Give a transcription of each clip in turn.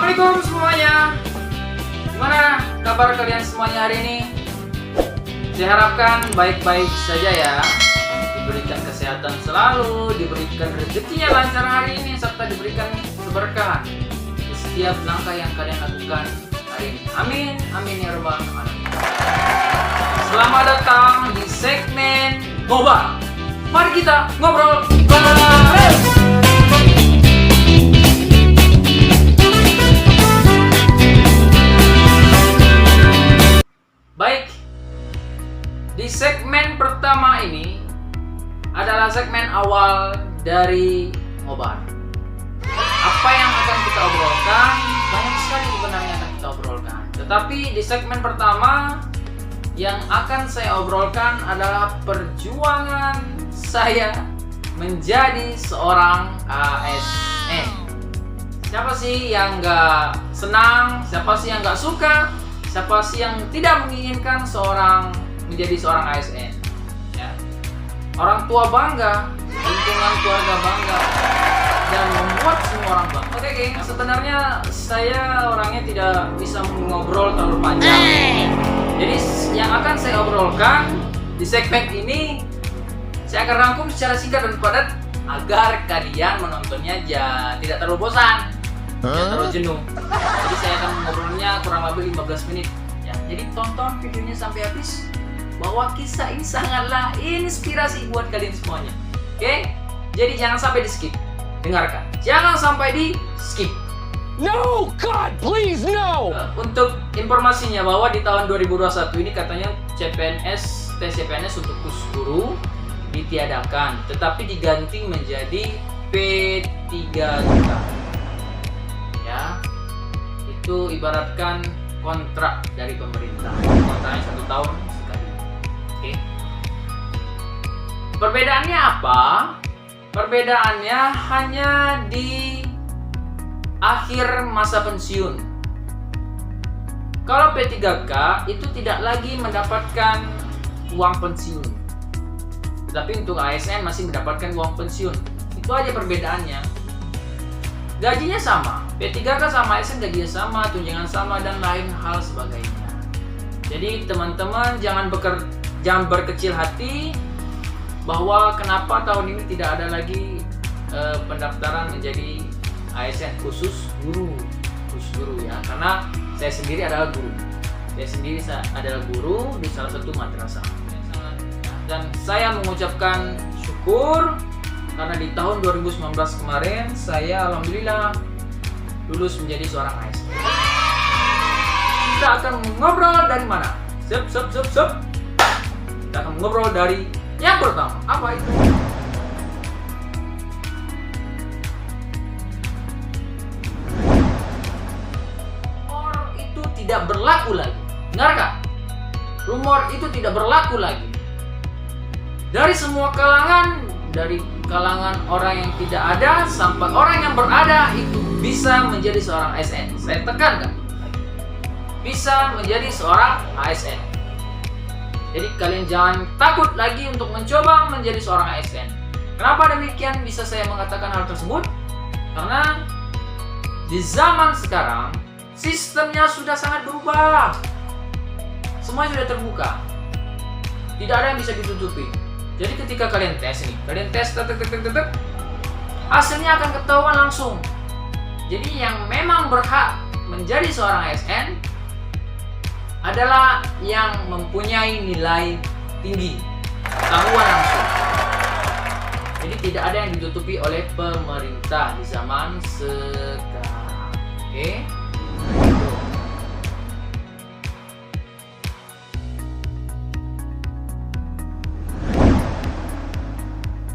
Assalamualaikum semuanya. Gimana kabar kalian semuanya hari ini? Saya harapkan baik-baik saja ya. Diberikan kesehatan selalu, diberikan rezekinya lancar hari ini, serta diberikan keberkahan di setiap langkah yang kalian lakukan hari ini. Amin, amin ya rabbal alamin. Selamat datang di segmen Ngobar. Mari kita ngobrol bareng. Baik, di segmen pertama ini adalah segmen awal dari Ngobar. Apa yang akan kita obrolkan? Banyak sekali sebenarnya yang akan kita obrolkan. Tetapi di segmen pertama yang akan saya obrolkan adalah perjuangan saya menjadi seorang ASN. Siapa sih yang nggak senang? Siapa sih yang nggak suka? Siapa sih yang tidak menginginkan menjadi seorang ASN? Ya. Orang tua bangga, lingkungan keluarga bangga, dan membuat semua orang bangga. Oke, geng. Sebenarnya saya orangnya tidak bisa ngobrol terlalu panjang. Jadi yang akan saya obrolkan di segmen ini, saya akan rangkum secara singkat dan padat agar kalian menontonnya tidak terlalu bosan. Tidak terlalu jenuh. Jadi saya akan ngobrolnya kurang lebih 15 menit ya. Jadi tonton videonya sampai habis, bahwa kisah ini sangatlah inspirasi buat kalian semuanya. Oke? Jadi jangan sampai di skip. Dengarkan. Jangan sampai di skip. No, God, please, no! Untuk informasinya bahwa di tahun 2021 ini katanya tes CPNS untuk khusus guru ditiadakan, tetapi diganti menjadi P3K. Ya, itu ibaratkan kontrak dari pemerintah. Kontraknya 1 tahun sekali. Oke. Perbedaannya apa? Perbedaannya hanya di akhir masa pensiun. Kalau P3K itu tidak lagi mendapatkan uang pensiun, tetapi untuk ASN masih mendapatkan uang pensiun. Itu aja perbedaannya. Gajinya sama, P3K sama ASN gajinya sama, tunjangan sama, dan lain hal sebagainya. Jadi teman-teman jangan berkecil hati bahwa kenapa tahun ini tidak ada lagi pendaftaran menjadi ASN khusus guru ya, karena saya sendiri adalah guru. Saya adalah guru di salah satu madrasah. Dan saya mengucapkan syukur karena di tahun 2019 kemarin saya alhamdulillah lulus menjadi seorang ASN. Kita akan ngobrol dari mana? Kita akan ngobrol dari yang pertama. Apa itu? Rumor itu tidak berlaku lagi. Dengarkan? Rumor itu tidak berlaku lagi. Dari semua kalangan, dari kalangan orang yang tidak ada sampai orang yang berada, itu bisa menjadi seorang ASN. Saya tekankan, bisa menjadi seorang ASN. Jadi kalian jangan takut lagi untuk mencoba menjadi seorang ASN. Kenapa demikian bisa saya mengatakan hal tersebut? Karena di zaman sekarang sistemnya sudah sangat berubah. Semuanya sudah terbuka. Tidak ada yang bisa ditutupi. Jadi ketika kalian tes, hasilnya akan ketahuan langsung. Jadi yang memang berhak menjadi seorang ASN adalah yang mempunyai nilai tinggi, ketahuan langsung. Jadi tidak ada yang ditutupi oleh pemerintah di zaman sekarang. Oke?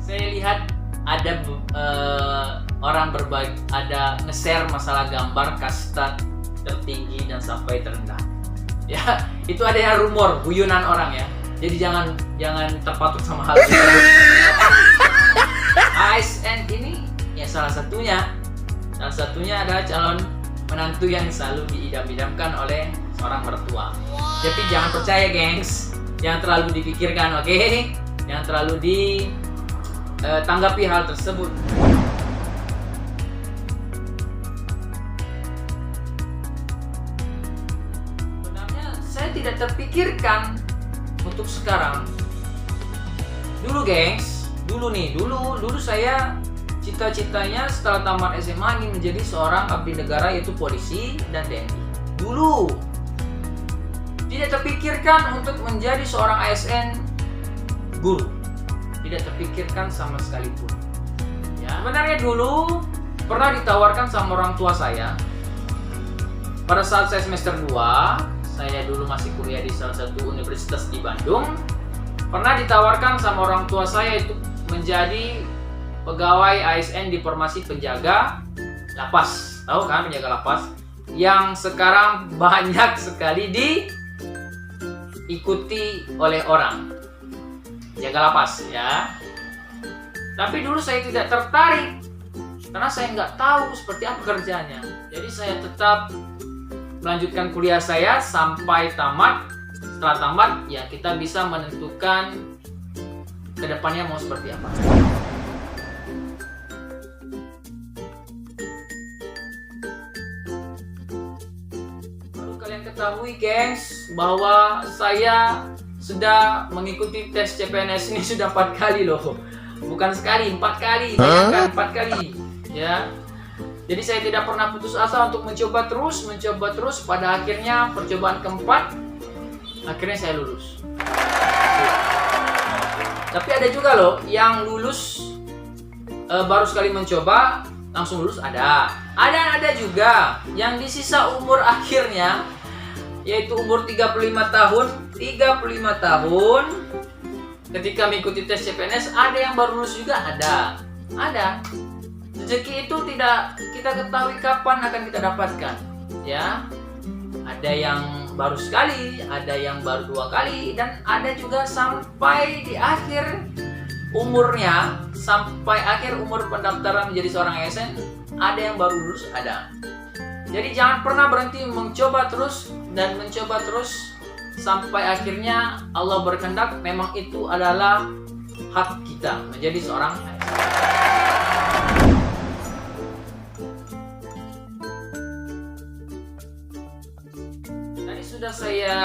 Saya lihat ada orang berbagi, ada nge-share masalah gambar kasta tertinggi dan sampai terendah. Ya, itu ada yang rumor, guyonan orang ya. Jadi jangan terpatuk sama hal itu. ASN ini ya salah satunya adalah calon menantu yang selalu diidam-idamkan oleh seorang mertua. Tapi jangan percaya, gengs. Jangan terlalu dipikirkan, oke? Jangan terlalu tanggapi hal tersebut. tidak terpikirkan untuk sekarang. Dulu gengs, dulu saya cita-citanya setelah tamat SMA ingin menjadi seorang abdi negara, yaitu polisi dan TNI. Dulu tidak terpikirkan untuk menjadi seorang ASN guru, tidak terpikirkan sama sekali pun. Ya, sebenarnya dulu pernah ditawarkan sama orang tua saya pada saat saya semester 2. Saya dulu masih kuliah di salah satu universitas di Bandung. Pernah ditawarkan sama orang tua saya itu menjadi pegawai ASN di formasi penjaga lapas. Tahu kan penjaga lapas? Yang sekarang banyak sekali diikuti oleh orang. Jaga lapas ya. Tapi dulu saya tidak tertarik karena saya nggak tahu seperti apa kerjanya. Jadi saya tetap melanjutkan kuliah saya sampai tamat. Setelah tamat ya kita bisa menentukan kedepannya mau seperti apa. Perlu kalian ketahui gengs bahwa saya sudah mengikuti tes CPNS ini sudah 4 kali loh. Bukan sekali, 4 kali. Bayangkan 4 kali ya. Jadi saya tidak pernah putus asa untuk mencoba terus. Pada akhirnya percobaan keempat, akhirnya saya lulus. Tapi ada juga loh yang lulus baru sekali mencoba langsung lulus, ada juga yang di sisa umur akhirnya, yaitu umur 35 tahun ketika mengikuti tes CPNS, ada yang baru lulus juga, ada. Rezeki itu tidak kita ketahui kapan akan kita dapatkan ya. Ada yang baru sekali, ada yang baru 2 kali, dan ada juga sampai di akhir umurnya, sampai akhir umur pendaftaran menjadi seorang ASN, ada yang baru lulus, ada. Jadi jangan pernah berhenti mencoba terus sampai akhirnya Allah berkehendak memang itu adalah hak kita menjadi seorang ASN. Sudah saya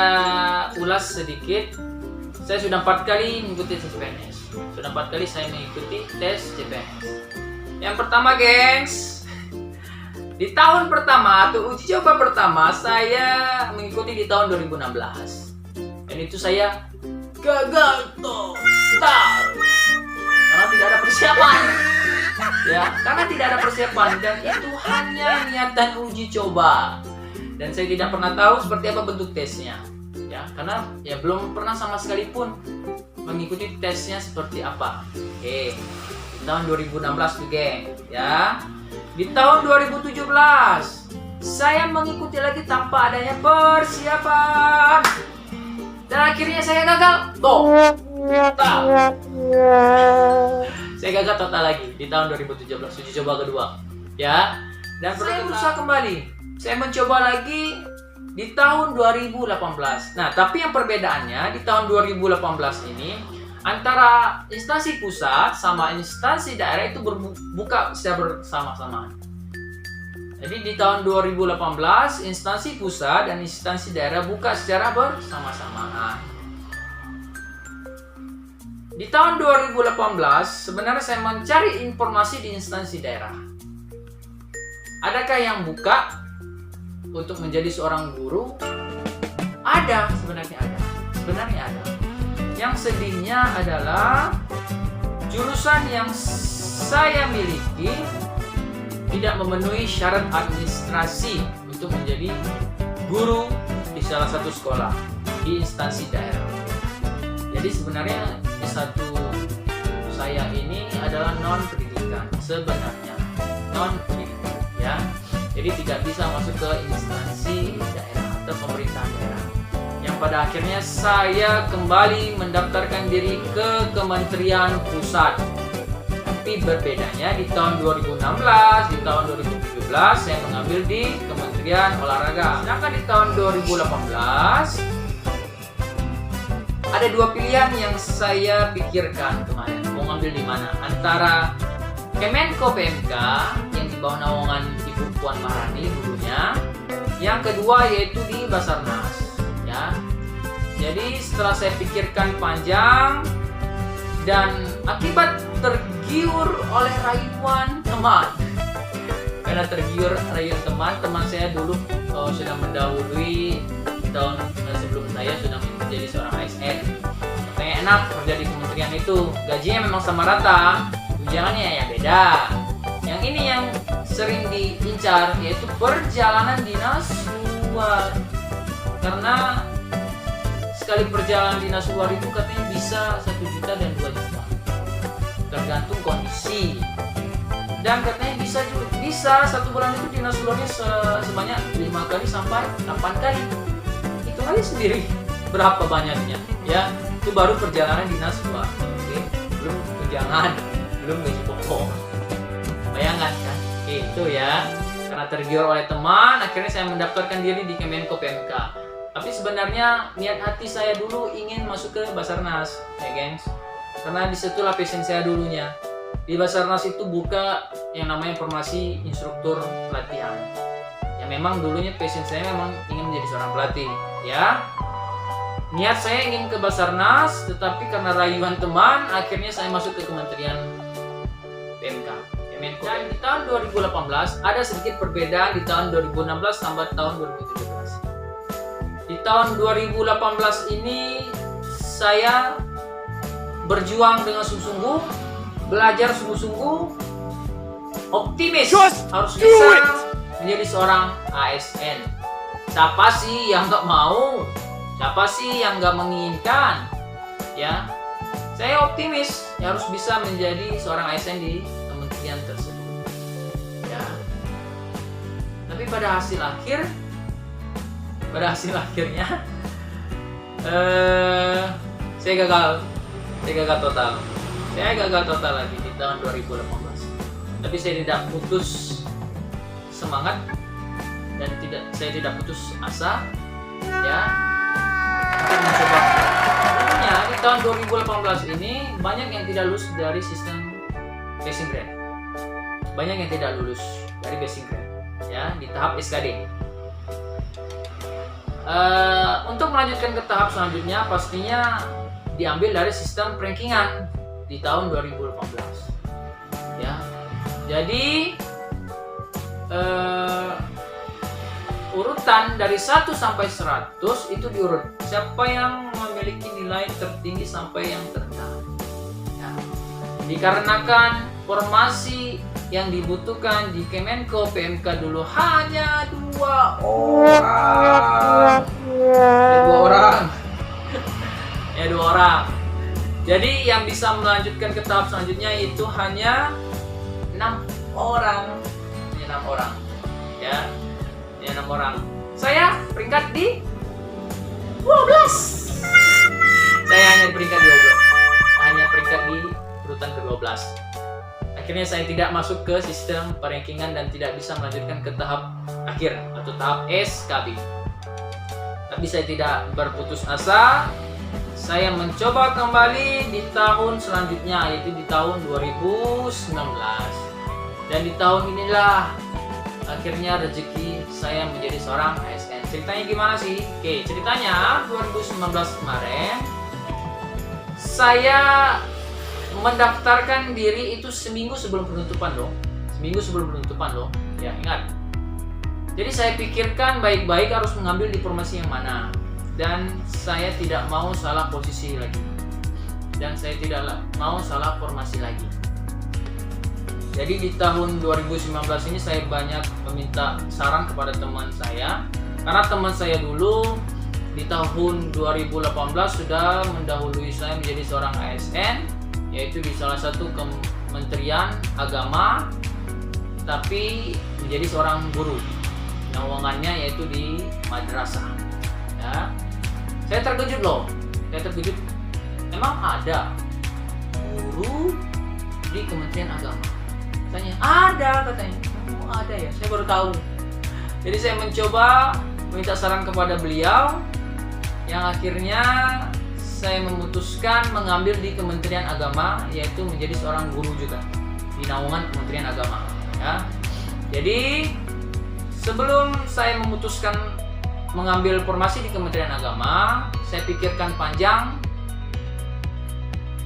ulas sedikit. Saya sudah 4 kali mengikuti tes CPNS. Sudah 4 kali saya mengikuti tes CPNS. Yang pertama gengs, di tahun pertama atau uji coba pertama saya mengikuti di tahun 2016. Dan itu saya gagal total karena tidak ada persiapan. Ya, karena tidak ada persiapan dan itu hanya niatan uji coba. Dan saya tidak pernah tahu seperti apa bentuk tesnya, ya, karena ya belum pernah sama sekali pun mengikuti tesnya seperti apa. Oke, di tahun 2016 tuh geng, ya. Di tahun 2017 saya mengikuti lagi tanpa adanya persiapan, dan akhirnya saya gagal total. Saya gagal total lagi di tahun 2017 uji coba kedua, ya. Dan saya berusaha kembali. Saya mencoba lagi di tahun 2018. Nah, tapi yang perbedaannya di tahun 2018 ini antara instansi pusat sama instansi daerah itu buka secara bersama-sama. Jadi di tahun 2018 instansi pusat dan instansi daerah buka secara bersama-sama. Di tahun 2018 sebenarnya saya mencari informasi di instansi daerah. Adakah yang buka untuk menjadi seorang guru? Ada, sebenarnya ada. Yang sedihnya adalah jurusan yang saya miliki tidak memenuhi syarat administrasi untuk menjadi guru di salah satu sekolah di instansi daerah. Jadi sebenarnya S1 saya ini adalah non-pendidikan, sebenarnya non-pendidikan ya. Jadi tidak bisa masuk ke instansi daerah atau pemerintahan daerah. Yang pada akhirnya saya kembali mendaftarkan diri ke Kementerian Pusat. Tapi berbedanya di tahun 2016, di tahun 2017 saya mengambil di Kementerian Olahraga. Sedangkan di tahun 2018 ada 2 pilihan yang saya pikirkan kemarin. Mau ngambil di mana? Antara Kemenko PMK yang di bawah naungan Ibu Puan Maharani dulunya, yang kedua yaitu di Basarnas ya. Jadi setelah saya pikirkan panjang dan akibat tergiur oleh rayuan teman, karena tergiur rayuan teman saya dulu sudah mendahului tahun sebelum saya sudah menjadi seorang ASN. Katanya enak kerja di kementerian itu, gajinya memang sama rata, tunjangannya ya beda. Yang ini yang sering diincar yaitu perjalanan dinas luar, karena sekali perjalanan dinas luar itu katanya bisa 1 juta dan 2 juta tergantung kondisi, dan katanya bisa 1 bulan itu dinas luarnya sebanyak 5 kali sampai 8 kali. Hitung aja sendiri berapa banyaknya ya, itu baru perjalanan dinas luar. Oke, belum tunjangan, belum gaji pokok. Bayangkan kan itu ya. Karena tergiur oleh teman, akhirnya saya mendaftarkan diri di Kemenko PMK. Tapi sebenarnya niat hati saya dulu ingin masuk ke Basarnas, ya gengs. Karena disitulah passion saya dulunya. Di Basarnas itu buka yang namanya formasi instruktur pelatihan. Ya memang dulunya passion saya memang ingin menjadi seorang pelatih, ya. Niat saya ingin ke Basarnas, tetapi karena rayuan teman, akhirnya saya masuk ke Kementerian PMK. Dan di tahun 2018 ada sedikit perbedaan di tahun 2016 tambah tahun 2017. Di tahun 2018 ini saya berjuang dengan sungguh-sungguh, belajar sungguh-sungguh, optimis harus bisa menjadi seorang ASN. Siapa sih yang nggak mau? Siapa sih yang nggak menginginkan? Ya, saya optimis harus bisa menjadi seorang ASN di kementerian tersebut. Ya, tapi pada hasil akhirnya saya gagal total lagi di tahun 2018. Tapi saya tidak putus semangat dan saya tidak putus asa, ya, untuk mencoba. Tentunya di tahun 2018 ini banyak yang tidak lulus dari sistem passing grade, banyak yang tidak lulus dari passing grade, ya, di tahap SKD. Untuk melanjutkan ke tahap selanjutnya pastinya diambil dari sistem rankingan di tahun 2018, ya. Jadi urutan dari 1 sampai 100 itu diurut siapa yang memiliki nilai tertinggi sampai yang terendah, ya. Dikarenakan formasi yang dibutuhkan di Kemenko PMK dulu hanya 2 orang. Ya, 2 orang. Jadi yang bisa melanjutkan ke tahap selanjutnya itu hanya 6 orang. Hanya 6 orang. Ya. Hanya 6 orang. Saya peringkat di 12. Saya hanya peringkat di 12. Hanya peringkat di urutan ke-12. Akhirnya saya tidak masuk ke sistem perankingan dan tidak bisa melanjutkan ke tahap akhir atau tahap SKB. Tapi saya tidak berputus asa. Saya mencoba kembali di tahun selanjutnya, yaitu di tahun 2019. Dan di tahun inilah akhirnya rezeki saya menjadi seorang ASN. Ceritanya gimana sih? Oke, ceritanya 2019 kemarin saya mendaftarkan diri itu seminggu sebelum penutupan loh. Ya, ingat. Jadi saya pikirkan baik-baik harus mengambil di formasi yang mana. Dan saya tidak mau salah posisi lagi. Dan saya tidak mau salah formasi lagi. Jadi di tahun 2019 ini saya banyak meminta saran kepada teman saya. Karena teman saya dulu di tahun 2018 sudah mendahului saya menjadi seorang ASN, yaitu di salah satu kementerian agama, tapi menjadi seorang guru. Naungannya yaitu di madrasah. Ya. Saya terkejut loh. Memang ada guru di Kementerian Agama? Tanya, ada katanya. Oh, ada ya, saya baru tahu. Jadi saya mencoba minta saran kepada beliau, yang akhirnya saya memutuskan mengambil di Kementerian Agama, yaitu menjadi seorang guru juga di naungan Kementerian Agama. Ya. Jadi sebelum saya memutuskan mengambil formasi di Kementerian Agama, saya pikirkan panjang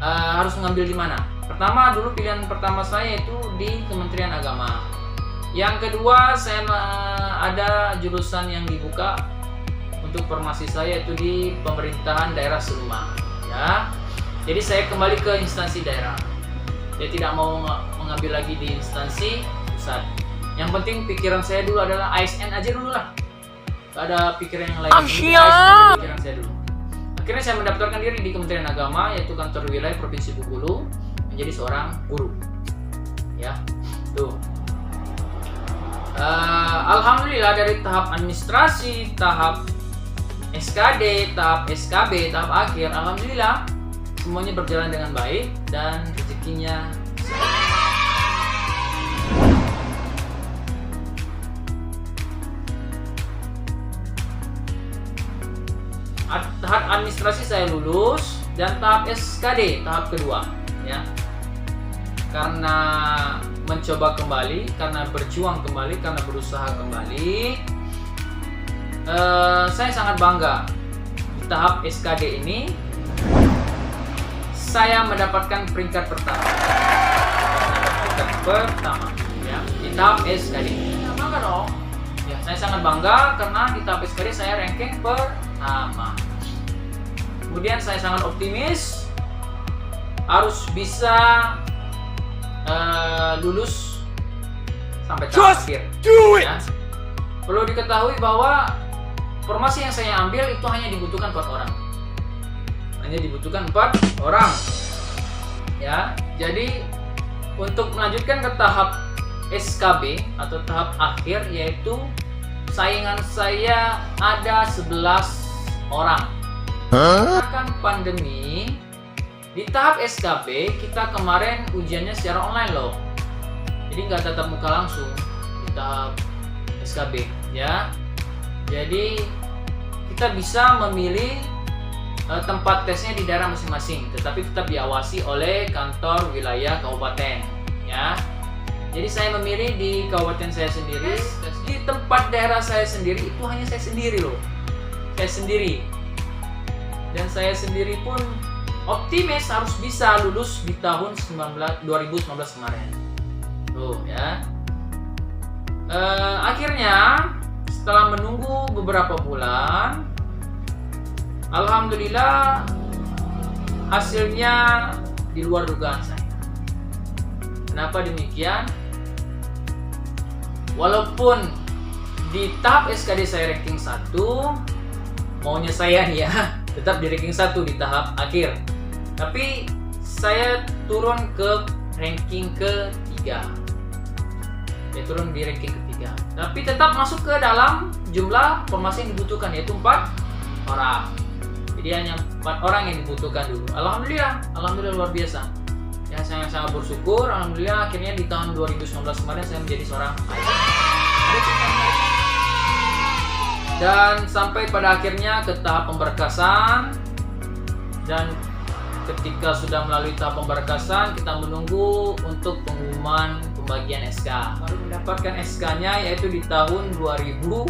harus mengambil di mana. Pertama, dulu pilihan pertama saya itu di Kementerian Agama. Yang kedua, saya ada jurusan yang dibuka untuk formasi saya itu di pemerintahan daerah Seluma. Ya, jadi saya kembali ke instansi daerah. Saya tidak mau mengambil lagi di instansi pusat. Yang penting pikiran saya dulu adalah ASN aja dulu lah. Gak ada pikiran yang lain. ASN pikiran saya dulu. Akhirnya saya mendaftarkan diri di Kementerian Agama, yaitu kantor wilayah Provinsi Bengkulu, menjadi seorang guru. Ya, tuh. Alhamdulillah dari tahap administrasi, tahap SKD, tahap SKB, tahap akhir, alhamdulillah semuanya berjalan dengan baik dan rezekinya tahap administrasi saya lulus dan tahap SKD tahap kedua, ya. Karena mencoba kembali, karena berjuang kembali, karena berusaha kembali, saya sangat bangga di tahap SKD ini saya mendapatkan peringkat pertama, ya, di tahap SKD. Bangga dong. Ya, saya sangat bangga karena di tahap SKD saya ranking pertama. Kemudian saya sangat optimis harus bisa lulus sampai tahap akhir. Ya. Perlu diketahui bahwa formasi yang saya ambil itu hanya dibutuhkan 4 orang. Hanya dibutuhkan 4 orang. Ya, jadi untuk melanjutkan ke tahap SKB atau tahap akhir, yaitu saingan saya ada 11 orang. Karena pandemi, di tahap SKB kita kemarin ujiannya secara online loh. Jadi nggak tatap muka langsung di tahap SKB, ya. Jadi kita bisa memilih tempat tesnya di daerah masing-masing, tetapi tetap diawasi oleh kantor wilayah kabupaten, ya. Jadi saya memilih di kabupaten saya sendiri, di tempat daerah saya sendiri itu hanya saya sendiri loh, saya sendiri, dan saya sendiri pun optimis harus bisa lulus di tahun 2019 kemarin, tuh ya. Akhirnya setelah menunggu beberapa bulan, alhamdulillah hasilnya di luar dugaan saya. Kenapa demikian? Walaupun di tahap SKD saya ranking 1, maunya saya nih ya, tetap di ranking 1 di tahap akhir. Tapi saya turun ke ranking ketiga. Saya turun di ranking ketiga. Tapi tetap masuk ke dalam jumlah formasi yang dibutuhkan, yaitu 4 orang. Jadi hanya 4 orang yang dibutuhkan dulu. Alhamdulillah luar biasa. Ya, saya sangat bersyukur. Alhamdulillah akhirnya di tahun 2019 kemarin saya menjadi seorang ayah. Dan sampai pada akhirnya ke tahap pemberkasan. Dan ketika sudah melalui tahap pemberkasan, kita menunggu untuk pengumuman pembagian SK. Baru mendapatkan SK-nya yaitu di tahun 2021.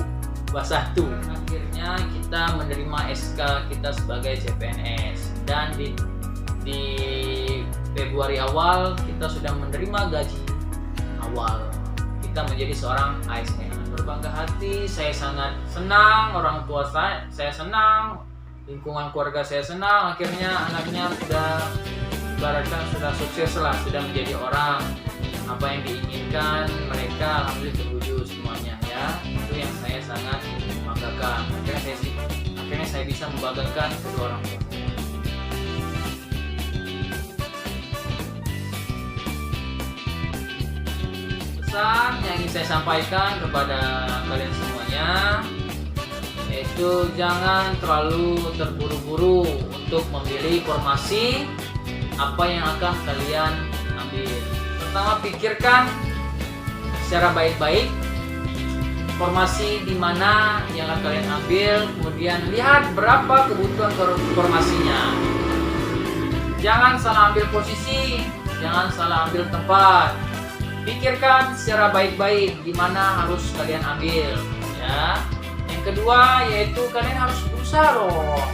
Akhirnya kita menerima SK kita sebagai CPNS. Dan di Februari awal kita sudah menerima gaji awal. Kita menjadi seorang ASN. Berbangga hati, saya sangat senang, orang tua saya senang, lingkungan keluarga saya senang. Akhirnya anaknya sudah ibaratkan sudah sukses lah, sudah menjadi orang. Apa yang diinginkan mereka alhamdulillah terwujud semuanya, ya. Itu yang saya sangat membanggakan. Akhirnya saya bisa membanggakan kedua orang tua. Pesan yang ingin saya sampaikan kepada kalian semuanya, yaitu jangan terlalu terburu-buru untuk memilih formasi apa yang akan kalian ambil. Pertama, pikirkan secara baik-baik formasi di mana yang akan kalian ambil, kemudian lihat berapa kebutuhan formasinya. Jangan salah ambil posisi, jangan salah ambil tempat. Pikirkan secara baik-baik di mana harus kalian ambil, ya. Yang kedua yaitu kalian harus berusaha dong,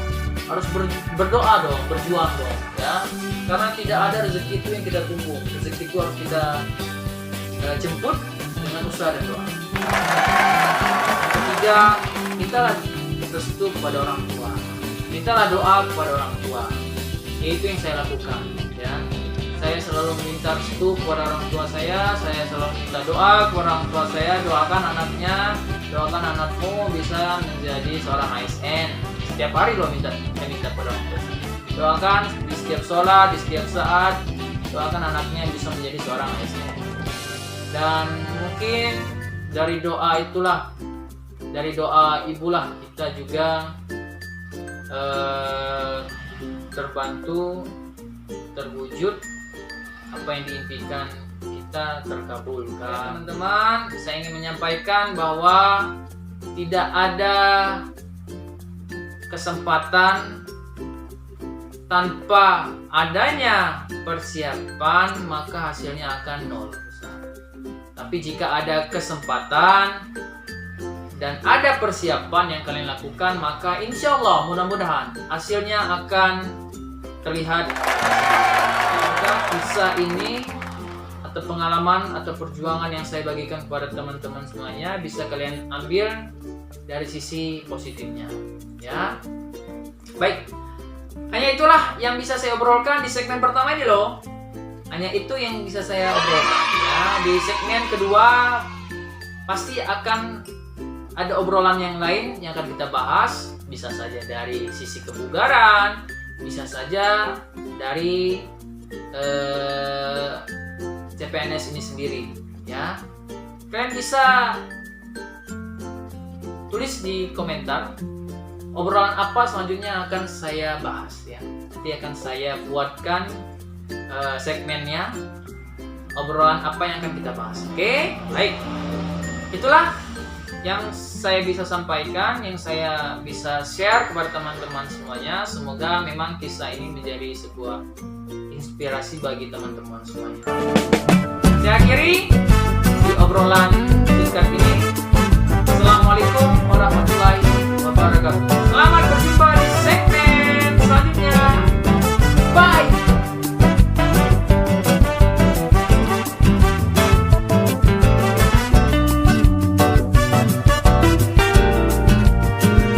harus berdoa dong, berjuang dong, ya. Karena tidak ada rezeki itu yang kita tunggu, rezeki itu harus kita jemput dengan usaha dan doa. Yang ketiga, mintalah restu kepada orang tua, mintalah doa kepada orang tua. Itu yang saya lakukan, ya. Saya selalu meminta restu kepada orang tua saya selalu minta doa kepada orang tua saya, doakan anaknya, doakan anakmu bisa menjadi seorang ASN. Setiap hari saya minta kepada orang tua. Doakan di setiap sholat, di setiap saat, doakan anaknya bisa menjadi seorang ASN. Dan mungkin dari doa itulah, dari doa ibulah kita juga terbantu, terwujud apa yang diimpikan kita terkabulkan. Teman-teman, saya ingin menyampaikan bahwa tidak ada kesempatan tanpa adanya persiapan, maka hasilnya akan nol. Tapi jika ada kesempatan dan ada persiapan yang kalian lakukan, maka insya Allah mudah-mudahan hasilnya akan terlihat. Maka kisah ini atau pengalaman atau perjuangan yang saya bagikan kepada teman-teman semuanya bisa kalian ambil dari sisi positifnya, ya. Baik, hanya itulah yang bisa saya obrolkan di segmen pertama ini loh. Hanya itu yang bisa saya obrolkan, ya. Di segmen kedua pasti akan ada obrolan yang lain yang akan kita bahas, bisa saja dari sisi kebugaran, bisa saja dari CPNS ini sendiri, ya. Kalian bisa tulis di komentar obrolan apa selanjutnya akan saya bahas, ya. Nanti akan saya buatkan segmennya, obrolan apa yang akan kita bahas. Oke, baik. Itulah yang saya bisa sampaikan, yang saya bisa share kepada teman-teman semuanya. Semoga memang kisah ini menjadi sebuah inspirasi bagi teman-teman semuanya. Saya akhiri di obrolan singkat ini. Assalamualaikum warahmatullahi wabarakatuh. Selamat berjumpa di